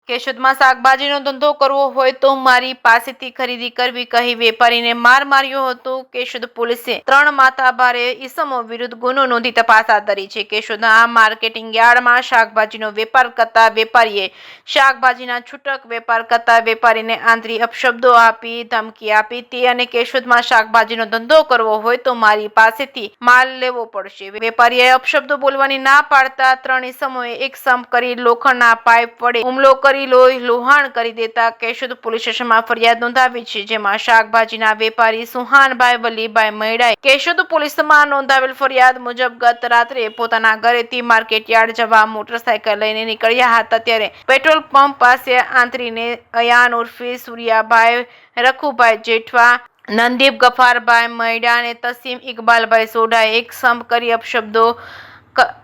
કેશોદમાં શાકભાજીનો ધંધો કરવો હોય તો મારી પાસેથી ખરીદી કરવી કહી વેપારીને માર માર્યો હતો. કેશોદ પોલીસે 3 માથાભારે ઈસમો વિરુદ્ધ ગુનો નોંધી તપાસ હાથ ધરી છે. કેશોદના માર્કેટિંગ યાર્ડમાં શાકભાજીનો વેપાર કરતા વેપારીએ શાકભાજીના છૂટક વેપાર કરતા વેપારીને આંતરી અપશબ્દો આપી ધમકી આપી હતી અને કેશોદમાં શાકભાજીનો ધંધો કરવો હોય તો મારી પાસેથી માલ લેવો પડશે. વેપારીએ અપશબ્દો બોલવાની ના પાડતા 3 ઈસમોએ એક સંપ કરી લોખંડના પાઇપ વડે હુમલો કરી લોહાણ કરી દેતા કેશોદ પોલીસ સ્ટેશનમાં ફરિયાદ નોંધાવી છે. જેમાં શાકભાજીના વેપારી સુહાનભાઈ વલીભાઈ મૈડાએ કેશોદ પોલીસમાં નોંધાવેલ ફરિયાદ મુજબ ગત રાત્રે પોતાના ઘરેથી માર્કેટ યાર્ડ જવા મોટરસાયકલ લઈને નીકળ્યા હતા ત્યારે પેટ્રોલ પંપ પાસે આંતરીને અયાન ઉર્ફે સૂર્યાભાઈ રખુભાઈ જેઠવા, નંદીપ ગફારભાઈ મૈડા અને તસીમ ઇકબાલભાઈ સોઢાએ એક સંપ કરી અપશબ્દો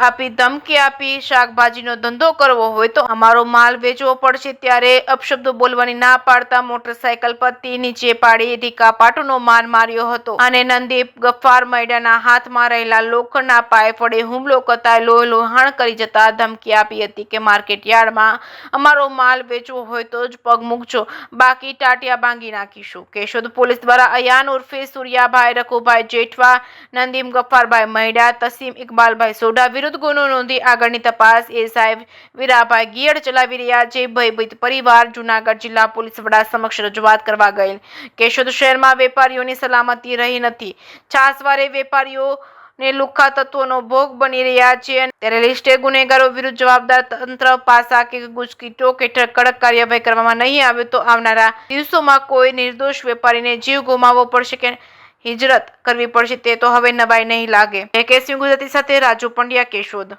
આપી ધમકી આપી શાકભાજીનો ધંધો કરવો હોય તો અમારો માલ વેચવો પડશે ત્યારે અપશબ્દો બોલવાની ના પાડતા મોટરસાયકલ પરથી નીચે પાડી ઢીકા પાટુનો માર માર્યો હતો અને નંદીપ ગફાર મૈડાના હાથમાં રહેલા લોખંડના પાઇપ વડે હુમલો કરતા લોહાણ કરી જતા ધમકી આપી હતી કે માર્કેટ યાર્ડમાં અમારો માલ વેચવો હોય તો જ પગ મૂકજો, બાકી ટાટિયા ભાંગી નાખીશું. કેશોદ પોલીસ દ્વારા અયાન ઉર્ફે સૂર્યાભાઈ રખુભાઈ જેઠવા, નંદીપ ગફારભાઈ મૈડા, તસીમ ઇકબાલભાઈ સોઢા વિરુદ્ધ ગુનો નોંધી આગળની તપાસ એસઆઈ વીરાભાઈ ગિયડ ચલાવી રહ્યા છે. ભયભીત પરિવાર જૂનાગઢ જિલ્લા પોલીસ વડા સમક્ષ રજૂઆત કરવા ગયેલ. કેશોદ શહેરમાં વેપારીઓની સલામતી રહી નથી. છાસવારે વેપારીઓ લુખ્ખા તત્વોનો ભોગ બની રહ્યા છે ત્યારે લિસ્ટે ગુનેગારો વિરુદ્ધ જવાબદાર તંત્ર પાસા કે ગુજકીટોક હેઠળ કડક કાર્યવાહી કરવામાં નહીં આવે તો આવનારા દિવસોમાં કોઈ નિર્દોષ વેપારીને જીવ ગુમાવવો પડશે કે હિજરત કરવી પડશે તે તો હવે નવાઈ નહીં લાગે. કેસી ગુજરાતી સાથે રાજુ પંડ્યા, કેશોદ.